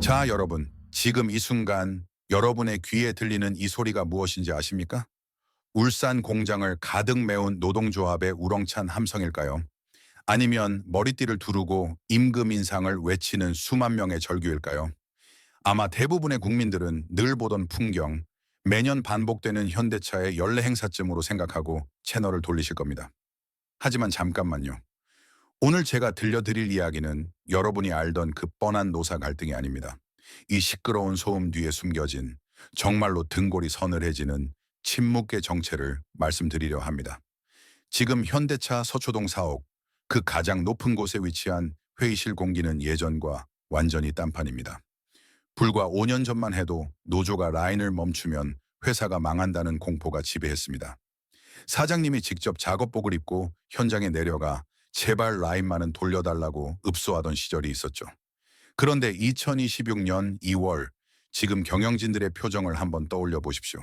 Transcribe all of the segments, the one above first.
자, 여러분. 지금 이 순간 여러분의 귀에 들리는 이 소리가 무엇인지 아십니까? 울산 공장을 가득 메운 노동조합의 우렁찬 함성일까요? 아니면 머리띠를 두르고 임금 인상을 외치는 수만 명의 절규일까요? 아마 대부분의 국민들은 늘 보던 풍경, 매년 반복되는 현대차의 연례 행사쯤으로 생각하고 채널을 돌리실 겁니다. 하지만 잠깐만요. 오늘 제가 들려드릴 이야기는 여러분이 알던 그 뻔한 노사 갈등이 아닙니다. 이 시끄러운 소음 뒤에 숨겨진 정말로 등골이 서늘해지는 침묵의 정체를 말씀드리려 합니다. 지금 현대차 서초동 사옥, 그 가장 높은 곳에 위치한 회의실 공기는 예전과 완전히 딴판입니다. 불과 5년 전만 해도 노조가 라인을 멈추면 회사가 망한다는 공포가 지배했습니다. 사장님이 직접 작업복을 입고 현장에 내려가 제발 라인만은 돌려달라고 읍소하던 시절이 있었죠. 그런데 2026년 2월, 지금 경영진들의 표정을 한번 떠올려 보십시오.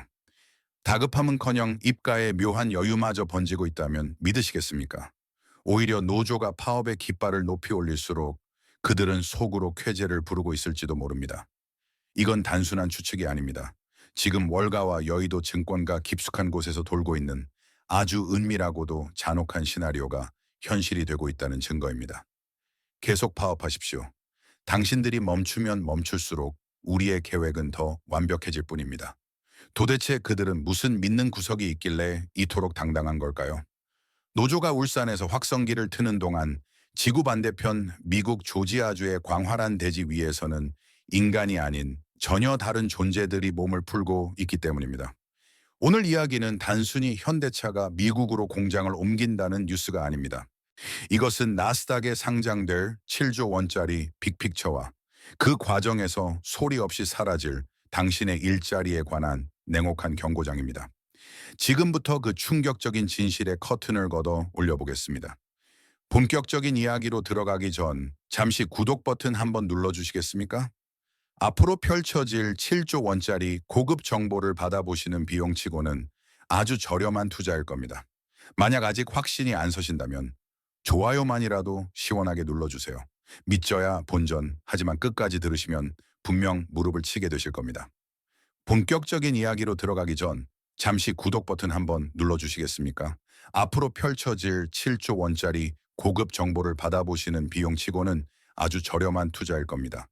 다급함은커녕 입가에 묘한 여유마저 번지고 있다면 믿으시겠습니까? 오히려 노조가 파업의 깃발을 높이 올릴수록 그들은 속으로 쾌재를 부르고 있을지도 모릅니다. 이건 단순한 추측이 아닙니다. 지금 월가와 여의도 증권가 깊숙한 곳에서 돌고 있는 아주 은밀하고도 잔혹한 시나리오가 현실이 되고 있다는 증거입니다. 계속 파업하십시오. 당신들이 멈추면 멈출수록 우리의 계획은 더 완벽해질 뿐입니다. 도대체 그들은 무슨 믿는 구석이 있길래 이토록 당당한 걸까요? 노조가 울산에서 확성기를 트는 동안 지구 반대편 미국 조지아주의 광활한 대지 위에서는 인간이 아닌 전혀 다른 존재들이 몸을 풀고 있기 때문입니다. 오늘 이야기는 단순히 현대차가 미국으로 공장을 옮긴다는 뉴스가 아닙니다. 이것은 나스닥에 상장될 7조 원짜리 빅픽처와 그 과정에서 소리 없이 사라질 당신의 일자리에 관한 냉혹한 경고장입니다. 지금부터 그 충격적인 진실의 커튼을 걷어 올려보겠습니다. 본격적인 이야기로 들어가기 전 잠시 구독 버튼 한번 눌러주시겠습니까? 앞으로 펼쳐질 7조 원짜리 고급 정보를 받아보시는 비용치고는 아주 저렴한 투자일 겁니다. 만약 아직 확신이 안 서신다면 좋아요만이라도 시원하게 눌러주세요. 믿져야 본전, 하지만 끝까지 들으시면 분명 무릎을 치게 되실 겁니다. 본격적인 이야기로 들어가기 전 잠시 구독 버튼 한번 눌러주시겠습니까? 앞으로 펼쳐질 7조 원짜리 고급 정보를 받아보시는 비용치고는 아주 저렴한 투자일 겁니다.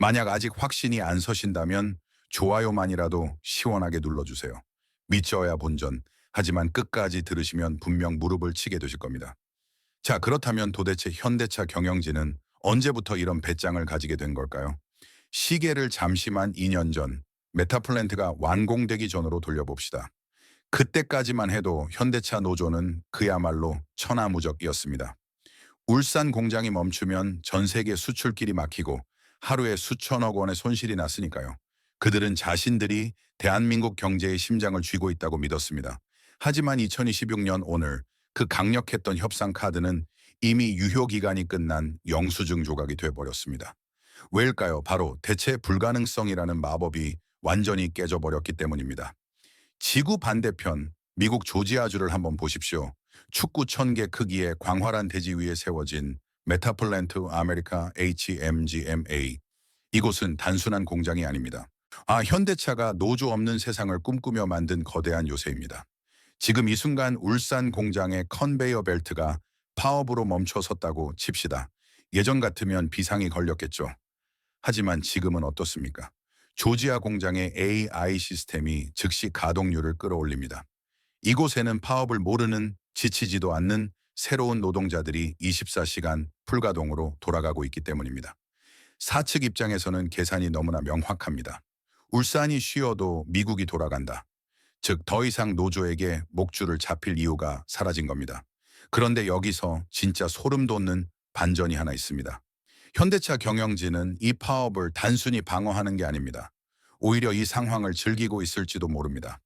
만약 아직 확신이 안 서신다면 좋아요만이라도 시원하게 눌러주세요. 믿져야 본전, 하지만 끝까지 들으시면 분명 무릎을 치게 되실 겁니다. 자, 그렇다면 도대체 현대차 경영진은 언제부터 이런 배짱을 가지게 된 걸까요? 시계를 잠시만 2년 전, 메타플랜트가 완공되기 전으로 돌려봅시다. 그때까지만 해도 현대차 노조는 그야말로 천하무적이었습니다. 울산 공장이 멈추면 전 세계 수출길이 막히고 하루에 수천억 원의 손실이 났으니까요. 그들은 자신들이 대한민국 경제의 심장을 쥐고 있다고 믿었습니다. 하지만 2026년 오늘 그 강력했던 협상 카드는 이미 유효기간이 끝난 영수증 조각이 돼버렸습니다. 왜일까요? 바로 대체 불가능성이라는 마법이 완전히 깨져버렸기 때문입니다. 지구 반대편 미국 조지아주를 한번 보십시오. 축구 1000개 크기의 광활한 대지 위에 세워진 메타플랜트 아메리카 HMGMA. 이곳은 단순한 공장이 아닙니다. 현대차가 노조 없는 세상을 꿈꾸며 만든 거대한 요새입니다. 지금 이 순간 울산 공장의 컨베이어 벨트가 파업으로 멈춰섰다고 칩시다. 예전 같으면 비상이 걸렸겠죠. 하지만 지금은 어떻습니까? 조지아 공장의 AI 시스템이 즉시 가동률을 끌어올립니다. 이곳에는 파업을 모르는, 지치지도 않는 새로운 노동자들이 24시간 풀가동으로 돌아가고 있기 때문입니다. 사측 입장에서는 계산이 너무나 명확합니다. 울산이 쉬어도 미국이 돌아간다. 즉, 더 이상 노조에게 목줄을 잡힐 이유가 사라진 겁니다. 그런데 여기서 진짜 소름 돋는 반전이 하나 있습니다. 현대차 경영진은 이 파업을 단순히 방어하는 게 아닙니다. 오히려 이 상황을 즐기고 있을지도 모릅니다.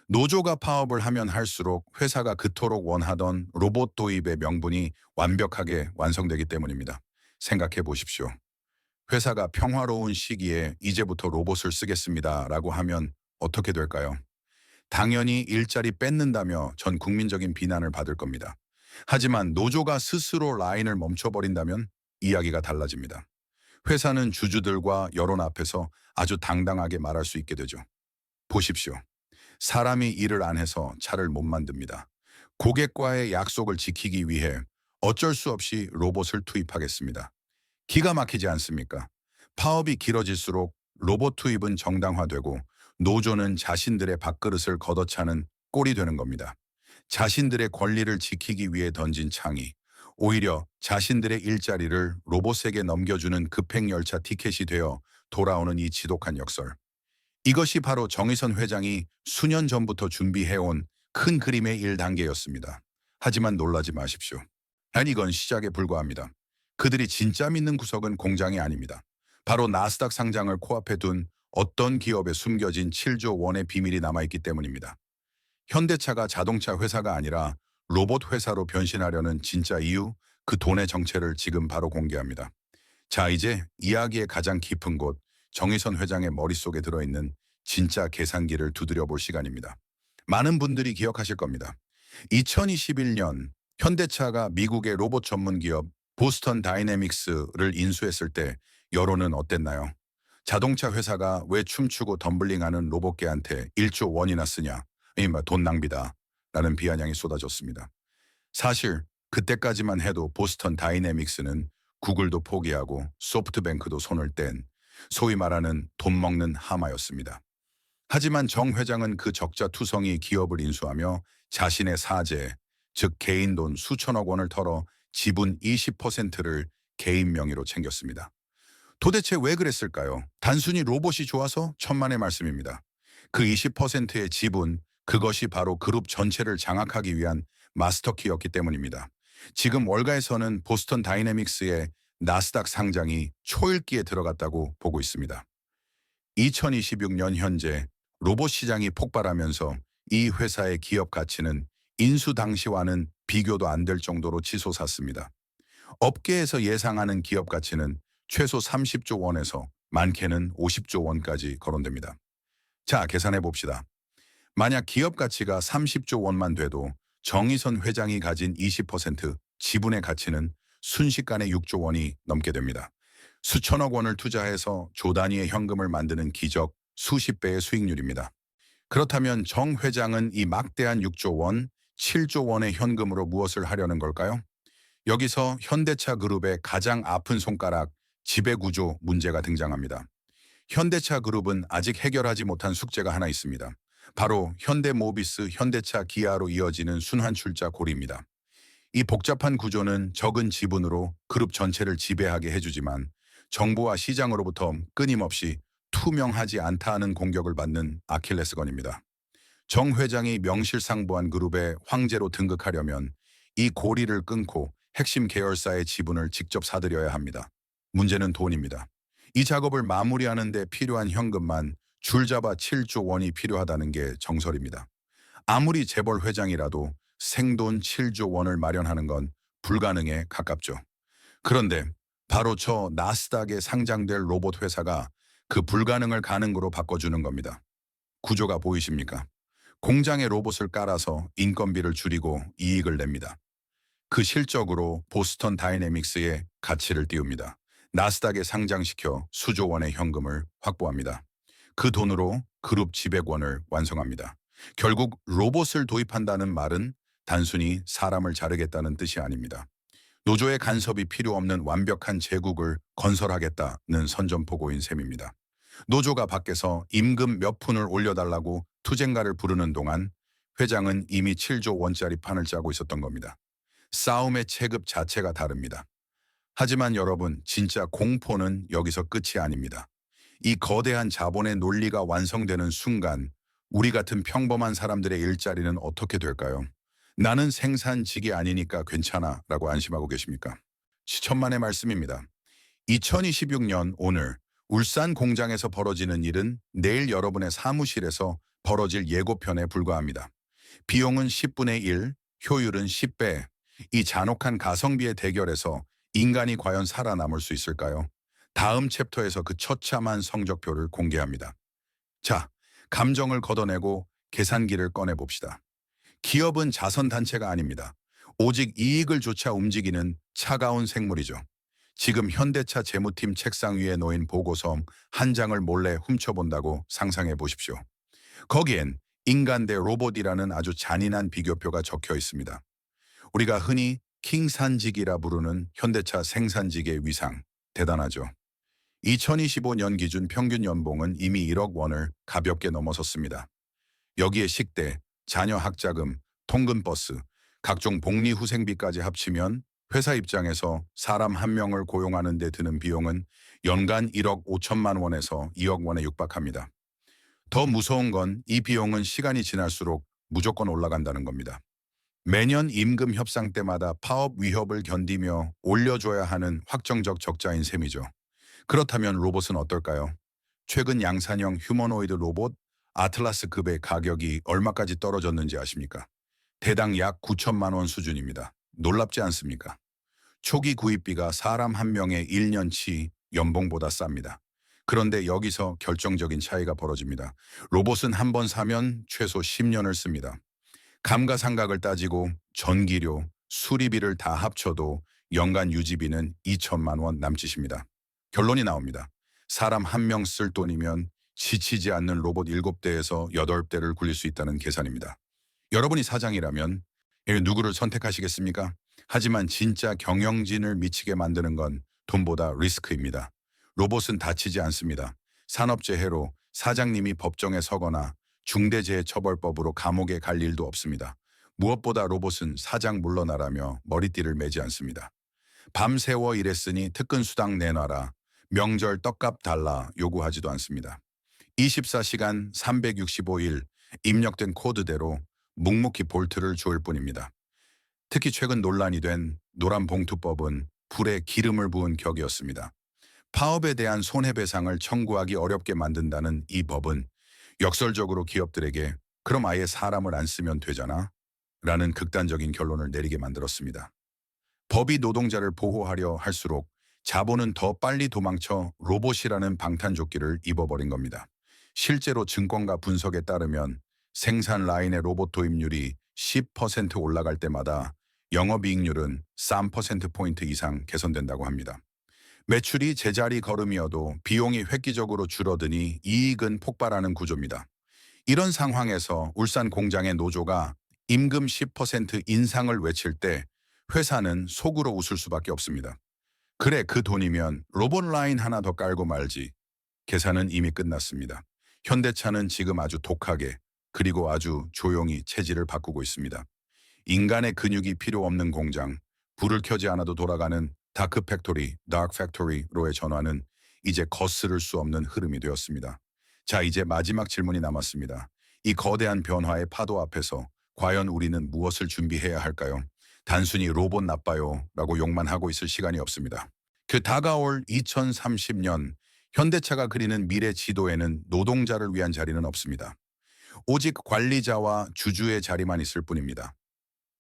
노조가 파업을 하면 할수록 회사가 그토록 원하던 로봇 도입의 명분이 완벽하게 완성되기 때문입니다. 생각해 보십시오. 회사가 평화로운 시기에 이제부터 로봇을 쓰겠습니다라고 하면 어떻게 될까요? 당연히 일자리 뺏는다며 전 국민적인 비난을 받을 겁니다. 하지만 노조가 스스로 라인을 멈춰버린다면 이야기가 달라집니다. 회사는 주주들과 여론 앞에서 아주 당당하게 말할 수 있게 되죠. 보십시오. 사람이 일을 안 해서 차를 못 만듭니다. 고객과의 약속을 지키기 위해 어쩔 수 없이 로봇을 투입하겠습니다. 기가 막히지 않습니까? 파업이 길어질수록 로봇 투입은 정당화되고 노조는 자신들의 밥그릇을 걷어차는 꼴이 되는 겁니다. 자신들의 권리를 지키기 위해 던진 창이 오히려 자신들의 일자리를 로봇에게 넘겨주는 급행열차 티켓이 되어 돌아오는 이 지독한 역설. 이것이 바로 정의선 회장이 수년 전부터 준비해온 큰 그림의 1단계였습니다. 하지만 놀라지 마십시오. 아니 이건 시작에 불과합니다. 그들이 진짜 믿는 구석은 공장이 아닙니다. 바로 나스닥 상장을 코앞에 둔 어떤 기업에 숨겨진 7조 원의 비밀이 남아있기 때문입니다. 현대차가 자동차 회사가 아니라 로봇 회사로 변신하려는 진짜 이유, 그 돈의 정체를 지금 바로 공개합니다. 자, 이제 이야기의 가장 깊은 곳, 정의선 회장의 머릿속에 들어있는 진짜 계산기를 두드려 볼 시간입니다. 많은 분들이 기억하실 겁니다. 2021년 현대차가 미국의 로봇 전문 기업 보스턴 다이내믹스를 인수했을 때 여론은 어땠나요? 자동차 회사가 왜 춤추고 덤블링하는 로봇계한테 1조 원이나 쓰냐? 돈 낭비다. 라는 비아냥이 쏟아졌습니다. 사실 그때까지만 해도 보스턴 다이내믹스는 구글도 포기하고 소프트뱅크도 손을 뗀 소위 말하는 돈 먹는 하마였습니다. 하지만 정 회장은 그 적자투성이 기업을 인수하며 자신의 사재, 즉 개인 돈 수천억 원을 털어 지분 20%를 개인 명의로 챙겼습니다. 도대체 왜 그랬을까요? 단순히 로봇이 좋아서? 천만의 말씀입니다. 그 20%의 지분, 그것이 바로 그룹 전체를 장악하기 위한 마스터키였기 때문입니다. 지금 월가에서는 보스턴 다이내믹스의 나스닥 상장이 초읽기에 들어갔다고 보고 있습니다. 2026년 현재 로봇 시장이 폭발하면서 이 회사의 기업 가치는 인수 당시와는 비교도 안 될 정도로 치솟았습니다. 업계에서 예상하는 기업 가치는 최소 30조 원에서 많게는 50조 원까지 거론됩니다. 자, 계산해 봅시다. 만약 기업 가치가 30조 원만 돼도 정의선 회장이 가진 20% 지분의 가치는 순식간에 6조 원이 넘게 됩니다. 수천억 원을 투자해서 조 단위의 현금을 만드는 기적 수십 배의 수익률입니다. 그렇다면 정 회장은 이 막대한 6조 원, 7조 원의 현금으로 무엇을 하려는 걸까요? 여기서 현대차 그룹의 가장 아픈 손가락, 지배구조 문제가 등장합니다. 현대차 그룹은 아직 해결하지 못한 숙제가 하나 있습니다. 바로 현대모비스, 현대차, 기아로 이어지는 순환출자 고리입니다. 이 복잡한 구조는 적은 지분으로 그룹 전체를 지배하게 해주지만 정부와 시장으로부터 끊임없이 투명하지 않다는 공격을 받는 아킬레스건입니다. 정 회장이 명실상부한 그룹의 황제로 등극하려면 이 고리를 끊고 핵심 계열사의 지분을 직접 사들여야 합니다. 문제는 돈입니다. 이 작업을 마무리하는 데 필요한 현금만 줄잡아 7조 원이 필요하다는 게 정설입니다. 아무리 재벌 회장이라도 생돈 7조 원을 마련하는 건 불가능에 가깝죠. 그런데 바로 저 나스닥에 상장될 로봇 회사가 그 불가능을 가능으로 바꿔주는 겁니다. 구조가 보이십니까? 공장에 로봇을 깔아서 인건비를 줄이고 이익을 냅니다. 그 실적으로 보스턴 다이내믹스의 가치를 띄웁니다. 나스닥에 상장시켜 수조 원의 현금을 확보합니다. 그 돈으로 그룹 지배권을 완성합니다. 결국 로봇을 도입한다는 말은 단순히 사람을 자르겠다는 뜻이 아닙니다. 노조의 간섭이 필요 없는 완벽한 제국을 건설하겠다는 선전포고인 셈입니다. 노조가 밖에서 임금 몇 푼을 올려달라고 투쟁가를 부르는 동안 회장은 이미 7조 원짜리 판을 짜고 있었던 겁니다. 싸움의 체급 자체가 다릅니다. 하지만 여러분, 진짜 공포는 여기서 끝이 아닙니다. 이 거대한 자본의 논리가 완성되는 순간 우리 같은 평범한 사람들의 일자리는 어떻게 될까요? 나는 생산직이 아니니까 괜찮아 라고 안심하고 계십니까? 시천만의 말씀입니다. 2026년 오늘 울산 공장에서 벌어지는 일은 내일 여러분의 사무실에서 벌어질 예고편에 불과합니다. 비용은 10분의 1, 효율은 10배. 이 잔혹한 가성비의 대결에서 인간이 과연 살아남을 수 있을까요? 다음 챕터에서 그 처참한 성적표를 공개합니다. 자, 감정을 걷어내고 계산기를 꺼내봅시다. 기업은 자선단체가 아닙니다. 오직 이익을 조차 움직이는 차가운 생물이죠. 지금 현대차 재무팀 책상 위에 놓인 보고서 한 장을 몰래 훔쳐본다고 상상해 보십시오. 거기엔 인간 대 로봇이라는 아주 잔인한 비교표가 적혀 있습니다. 우리가 흔히 킹산직이라 부르는 현대차 생산직의 위상, 대단하죠. 2025년 기준 평균 연봉은 이미 1억 원을 가볍게 넘어섰습니다. 여기에 식대, 자녀 학자금, 통근버스, 각종 복리후생비까지 합치면 회사 입장에서 사람 한 명을 고용하는 데 드는 비용은 연간 1억 5천만 원에서 2억 원에 육박합니다. 더 무서운 건 이 비용은 시간이 지날수록 무조건 올라간다는 겁니다. 매년 임금 협상 때마다 파업 위협을 견디며 올려줘야 하는 확정적 적자인 셈이죠. 그렇다면 로봇은 어떨까요? 최근 양산형 휴머노이드 로봇 아틀라스급의 가격이 얼마까지 떨어졌는지 아십니까? 대당 약 9천만 원 수준입니다. 놀랍지 않습니까? 초기 구입비가 사람 한 명의 1년치 연봉보다 쌉니다. 그런데 여기서 결정적인 차이가 벌어집니다. 로봇은 한 번 사면 최소 10년을 씁니다. 감가상각을 따지고 전기료, 수리비를 다 합쳐도 연간 유지비는 2천만 원 남짓입니다. 결론이 나옵니다. 사람 한 명 쓸 돈이면 지치지 않는 로봇 7대에서 8대를 굴릴 수 있다는 계산입니다. 여러분이 사장이라면 누구를 선택하시겠습니까? 하지만 진짜 경영진을 미치게 만드는 건 돈보다 리스크입니다. 로봇은 다치지 않습니다. 산업재해로 사장님이 법정에 서거나 중대재해처벌법으로 감옥에 갈 일도 없습니다. 무엇보다 로봇은 사장 물러나라며 머리띠를 매지 않습니다. 밤새워 일했으니 특근 수당 내놔라, 명절 떡값 달라 요구하지도 않습니다. 24시간 365일 입력된 코드대로 묵묵히 볼트를 주을 뿐입니다. 특히 최근 논란이 된 노란봉투법은 불에 기름을 부은 격이었습니다. 파업에 대한 손해배상을 청구하기 어렵게 만든다는 이 법은 역설적으로 기업들에게 그럼 아예 사람을 안 쓰면 되잖아 라는 극단적인 결론을 내리게 만들었습니다. 법이 노동자를 보호하려 할수록 자본은 더 빨리 도망쳐 로봇이라는 방탄조끼를 입어버린 겁니다. 실제로 증권가 분석에 따르면 생산 라인의 로봇 도입률이 10% 올라갈 때마다 영업이익률은 3%포인트 이상 개선된다고 합니다. 매출이 제자리 걸음이어도 비용이 획기적으로 줄어드니 이익은 폭발하는 구조입니다. 이런 상황에서 울산 공장의 노조가 임금 10% 인상을 외칠 때 회사는 속으로 웃을 수밖에 없습니다. 그래, 그 돈이면 로봇 라인 하나 더 깔고 말지. 계산은 이미 끝났습니다. 현대차는 지금 아주 독하게 그리고 아주 조용히 체질을 바꾸고 있습니다. 인간의 근육이 필요 없는 공장, 불을 켜지 않아도 돌아가는 다크 팩토리, 다크 팩토리로의 전환은 이제 거스를 수 없는 흐름이 되었습니다. 자, 이제 마지막 질문이 남았습니다. 이 거대한 변화의 파도 앞에서 과연 우리는 무엇을 준비해야 할까요? 단순히 로봇 나빠요 라고 욕만 하고 있을 시간이 없습니다. 그 다가올 2030년 현대차가 그리는 미래 지도에는 노동자를 위한 자리는 없습니다. 오직 관리자와 주주의 자리만 있을 뿐입니다.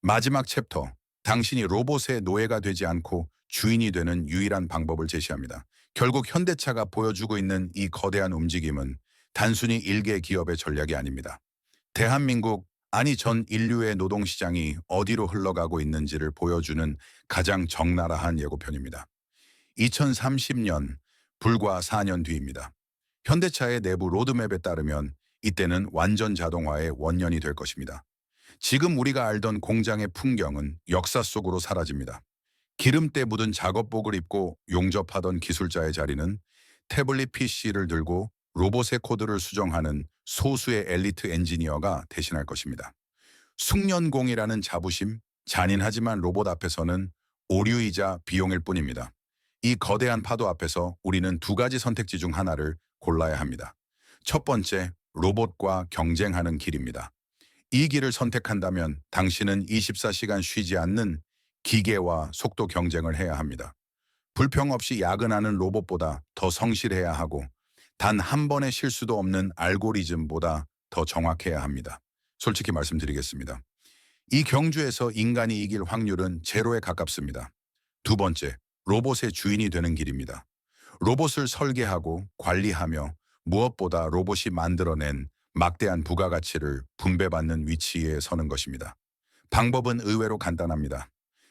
마지막 챕터, 당신이 로봇의 노예가 되지 않고 주인이 되는 유일한 방법을 제시합니다. 결국 현대차가 보여주고 있는 이 거대한 움직임은 단순히 일개 기업의 전략이 아닙니다. 대한민국, 아니 전 인류의 노동시장이 어디로 흘러가고 있는지를 보여주는 가장 적나라한 예고편입니다. 2030년, 불과 4년 뒤입니다. 현대차의 내부 로드맵에 따르면 이때는 완전 자동화의 원년이 될 것입니다. 지금 우리가 알던 공장의 풍경은 역사 속으로 사라집니다. 기름때 묻은 작업복을 입고 용접하던 기술자의 자리는 태블릿 PC를 들고 로봇의 코드를 수정하는 소수의 엘리트 엔지니어가 대신할 것입니다. 숙련공이라는 자부심, 잔인하지만 로봇 앞에서는 오류이자 비용일 뿐입니다. 이 거대한 파도 앞에서 우리는 두 가지 선택지 중 하나를 골라야 합니다. 첫 번째, 로봇과 경쟁하는 길입니다. 이 길을 선택한다면 당신은 24시간 쉬지 않는 기계와 속도 경쟁을 해야 합니다. 불평 없이 야근하는 로봇보다 더 성실해야 하고 단 한 번의 실수도 없는 알고리즘보다 더 정확해야 합니다. 솔직히 말씀드리겠습니다. 이 경주에서 인간이 이길 확률은 제로에 가깝습니다. 두 번째, 로봇의 주인이 되는 길입니다. 로봇을 설계하고 관리하며 무엇보다 로봇이 만들어낸 막대한 부가가치를 분배받는 위치에 서는 것입니다. 방법은 의외로 간단합니다.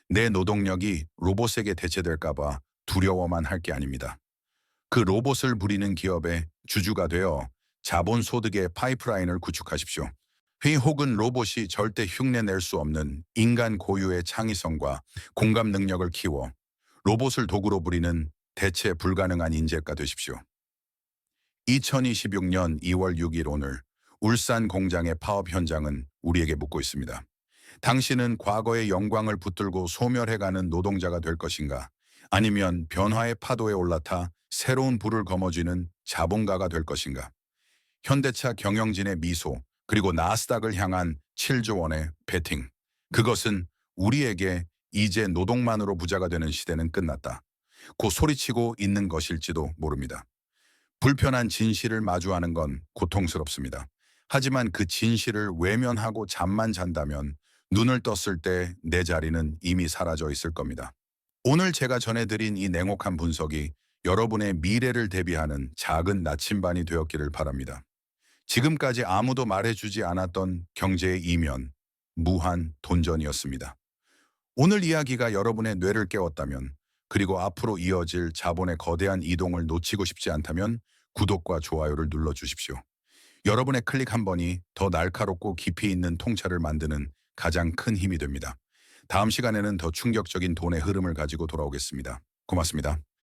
내 노동력이 로봇에게 대체될까 봐 두려워만 할 게 아닙니다. 그 로봇을 부리는 기업의 주주가 되어 자본 소득의 파이프라인을 구축하십시오. 회 혹은 로봇이 절대 흉내낼 수 없는 인간 고유의 창의성과 공감 능력을 키워 로봇을 도구로 부리는 대체 불가능한 인재가 되십시오. 2026년 2월 6일 오늘 울산 공장의 파업 현장은 우리에게 묻고 있습니다. 당신은 과거의 영광을 붙들고 소멸해가는 노동자가 될 것인가? 아니면 변화의 파도에 올라타 새로운 불을 거머쥐는 자본가가 될 것인가? 현대차 경영진의 미소, 그리고 나스닥을 향한 7조 원의 베팅. 그것은 우리에게 이제 노동만으로 부자가 되는 시대는 끝났다. 고 소리치고 있는 것일지도 모릅니다. 불편한 진실을 마주하는 건 고통스럽습니다. 하지만 그 진실을 외면하고 잠만 잔다면 눈을 떴을 때 내 자리는 이미 사라져 있을 겁니다. 오늘 제가 전해드린 이 냉혹한 분석이 여러분의 미래를 대비하는 작은 나침반이 되었기를 바랍니다. 지금까지 아무도 말해주지 않았던 경제의 이면, 무한 돈전이었습니다. 오늘 이야기가 여러분의 뇌를 깨웠다면, 그리고 앞으로 이어질 자본의 거대한 이동을 놓치고 싶지 않다면 구독과 좋아요를 눌러주십시오. 여러분의 클릭 한 번이 더 날카롭고 깊이 있는 통찰을 만드는 가장 큰 힘이 됩니다. 다음 시간에는 더 충격적인 돈의 흐름을 가지고 돌아오겠습니다. 고맙습니다.